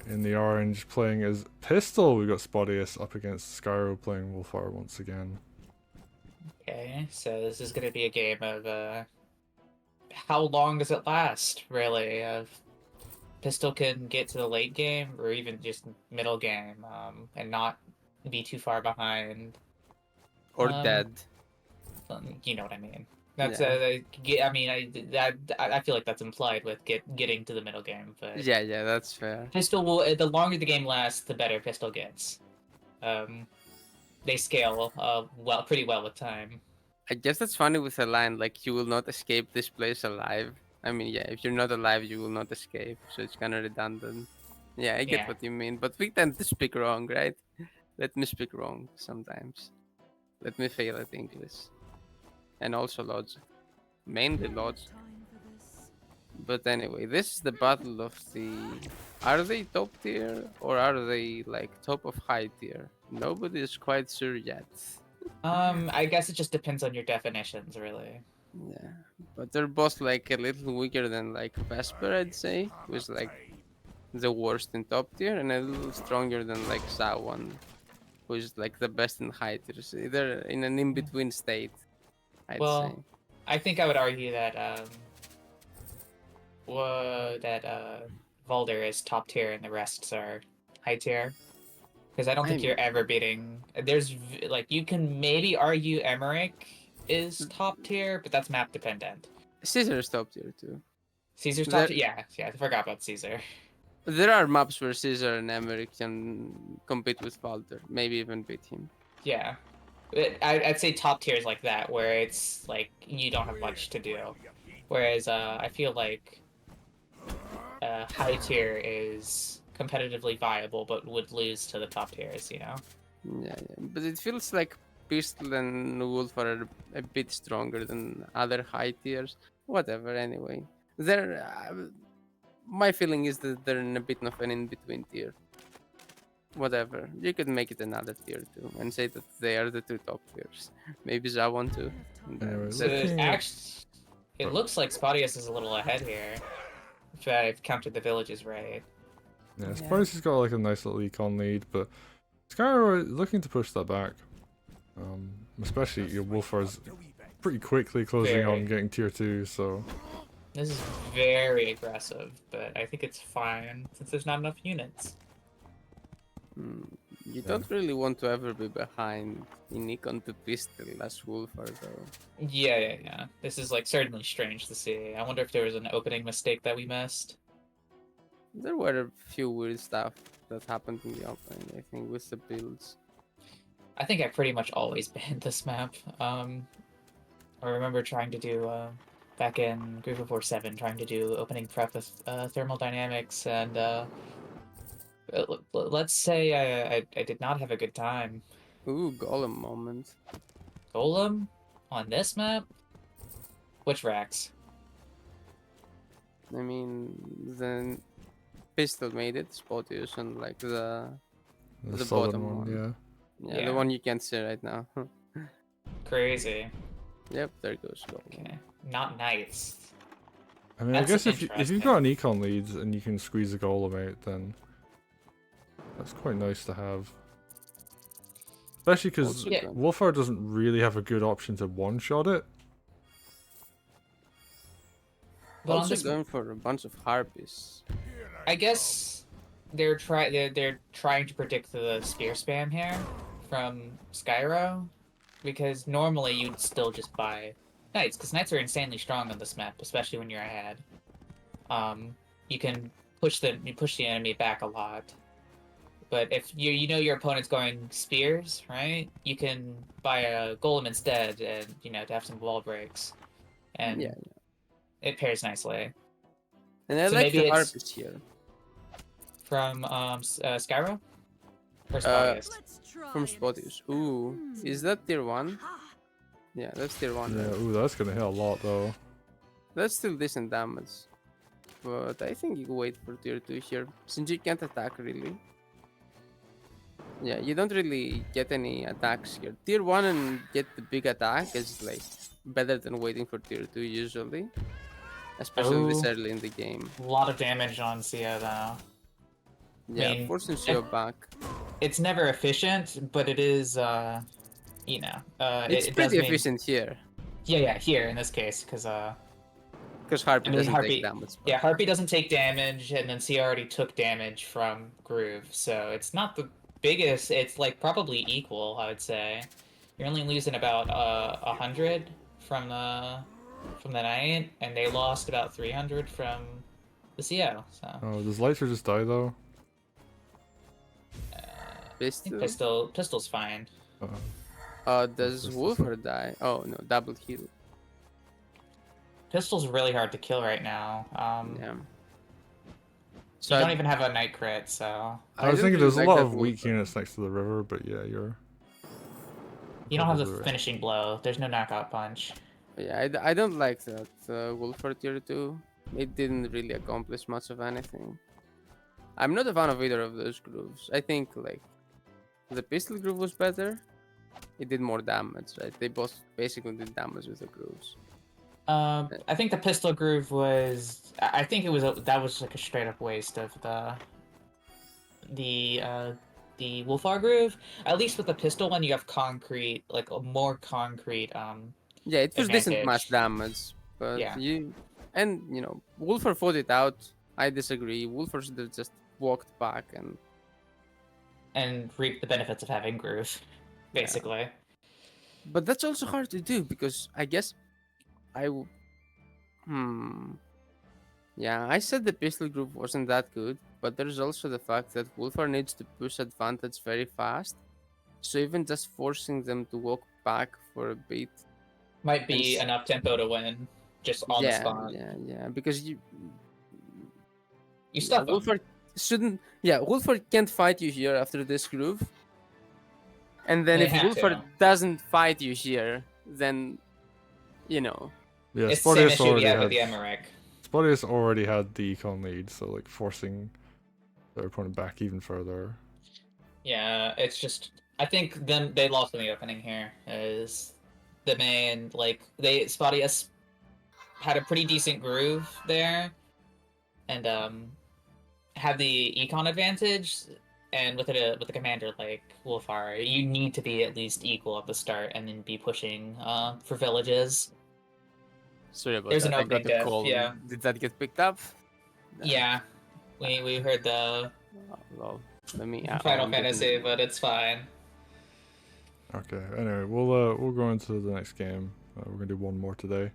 In the orange, playing as Pistil, we got Spotyus up against Skyro playing Wulfar once again. Okay, so this is gonna be a game of how long does it last, really? Pistol can get to the late game or even just middle game, and not be too far behind. Or Um, dead. you know what I mean. That's Yeah. I mean, I feel like that's implied with getting to the middle game, but Yeah, that's fair. Pistol will the longer the game lasts, the better Pistol gets. Um, they scale pretty well with time. I guess that's funny with a line like you will not escape this place alive. I mean, yeah, if you're not alive, you will not escape. So it's kind of redundant. Yeah, I get Yeah. what you mean, but we tend to speak wrong, right? Let me speak wrong sometimes. Let me fail at English. And also logic. Mainly logic. But anyway, this is the battle of the... Are they top tier or are they like top of high tier? Nobody is quite sure yet. I guess it just depends on your definitions, really. Yeah, but they're both like a little weaker than like Vesper, I'd say, who's like the worst in top tier, and a little stronger than like Zawan, who's like the best in high tier. So they're in an in-between state, I'd say. Well, I think I would argue that Valder is top tier and the rest are high tier. Because I don't think I'm you're ever beating. Like you can maybe argue Emmerich is top tier, but that's map dependent. Caesar's top tier too. Caesar's top There, tier. Yeah, I forgot about Caesar. there are maps where Caesar and Emmerich can compete with Valder, maybe even beat him. Yeah, I'd say top tier is like that, where it's like you don't have much to do. Whereas I feel like high tier is competitively viable, but would lose to the top tiers. You know. Yeah, but it feels like Pistil and Wulfar are a bit stronger than other high tiers. Whatever, anyway. They're. My feeling is that they're in a bit of an in between tier. Whatever. You could make it another tier too and say that they are the two top tiers. Maybe Zawan too. Anyway, So looking at... actually, it looks like Spotyus is a little ahead here. If I've counted the villages right. Yeah, Spotyus has got like a nice little econ lead, but Skyro looking to push that back. Especially your Wulfar's pretty quickly closing on getting tier 2, so... This is very aggressive, but I think it's fine since there's not enough units. You don't really want to ever be behind in econ to Pistil as Wulfar though. Yeah. This is like certainly strange to see. I wonder if there was an opening mistake that we missed. There were a few weird stuff that happened in the opening, I think, with the builds. I think I pretty much always banned this map. I remember trying to do back in Groove of War 7, trying to do opening prep with thermal dynamics, and let's say I did not have a good time. Ooh, Golem moment. Golem on this map? Which racks? I mean, the Pistil made it, Spotyus, and like the bottom one. Yeah, the one you can't see right now. Crazy. Yep, there goes Golem. Okay, not nice. I mean, That's I guess if you've got an econ lead and you can squeeze a golem out, then that's quite nice to have. Especially because Wulfar doesn't really have a good option to one-shot it. But also going for a bunch of harpies. I guess they're trying to predict the spear spam here from Skyro, because normally you'd still just buy knights, because knights are insanely strong on this map, especially when you're ahead. You can push the enemy back a lot. But if you know your opponent's going spears, right? You can buy a golem instead, and to have some wall breaks, and it pairs nicely. And I like the harpies here. From Skyro? Or Spotyus? From Spotyus. Ooh, is that tier 1? Yeah, that's tier 1. Yeah, ooh, that's gonna hit a lot though. That's still decent damage. But I think you wait for tier 2 here, since you can't attack really. Yeah, you don't really get any attacks here. Tier 1 and get the big attack is like better than waiting for tier 2 usually. Especially this early in the game. A lot of damage on Sia though. Yeah, I mean, forcing Seo back. it's never efficient, but it is, you know, It's it does pretty mean, efficient here. yeah, here in this case, because Harpy I mean, doesn't Harpy, take damage. but- yeah, Harpy doesn't take damage, and then Sia already took damage from Groove, so it's not the biggest. It's like probably equal, I would say. You're only losing about 100 from the Knight, and they lost about 300 from the CO. So Oh, does Lighter just die though? I think Pistil's fine. Does Pistol's Wulfar die? Oh no, double kill. Pistil's really hard to kill right now. Yeah. So you don't even have a Knight crit, so I was don't thinking really there's a like lot that of weak Wulfar. units next to the river, but yeah, you're. you don't have the Probably right. finishing blow. There's no knockout punch. Yeah, I don't like that Wulfar tier 2. It didn't really accomplish much of anything. I'm not a fan of either of those grooves. I think like the Pistil groove was better. It did more damage, right? They both basically did damage with the grooves. I think the Pistil Groove was. I think it was that was like a straight up waste of the Wulfar Groove. At least with the pistol one, you have concrete, like a more concrete. Yeah, it was decent mass advantage. damage, but Yeah. you know, Wulfar fought it out. I disagree. Wulfar should have just walked back And reap the benefits of having Groove, basically. But that's also hard to do because I guess Yeah, I said the pistol group wasn't that good, but there's also the fact that Wulfar needs to push advantage very fast. So even just forcing them to walk back for a bit Might be enough tempo to win, just on the spot. Yeah, because You stuff them. Wulfar shouldn't. Yeah, Wulfar can't fight you here after this groove. And then They if have Wulfar to. doesn't fight you here, then you know. Yeah, It's the same Spotyus issue we already have with had. the Emmerich. Spotyus already had the econ lead, so like forcing their opponent back even further. Yeah, it's just I think them they lost in the opening here is the main like Spotyus had a pretty decent groove there and had the econ advantage and with a commander like Wulfar, you need to be at least equal at the start and then be pushing for villages. Sorry about There's that. an I opening got the diff, call. yeah. Did that get picked up? Yeah. We heard the Well, let me. Final Fantasy, but it's fine. Okay. Anyway, we'll go into the next game. We're gonna do one more today.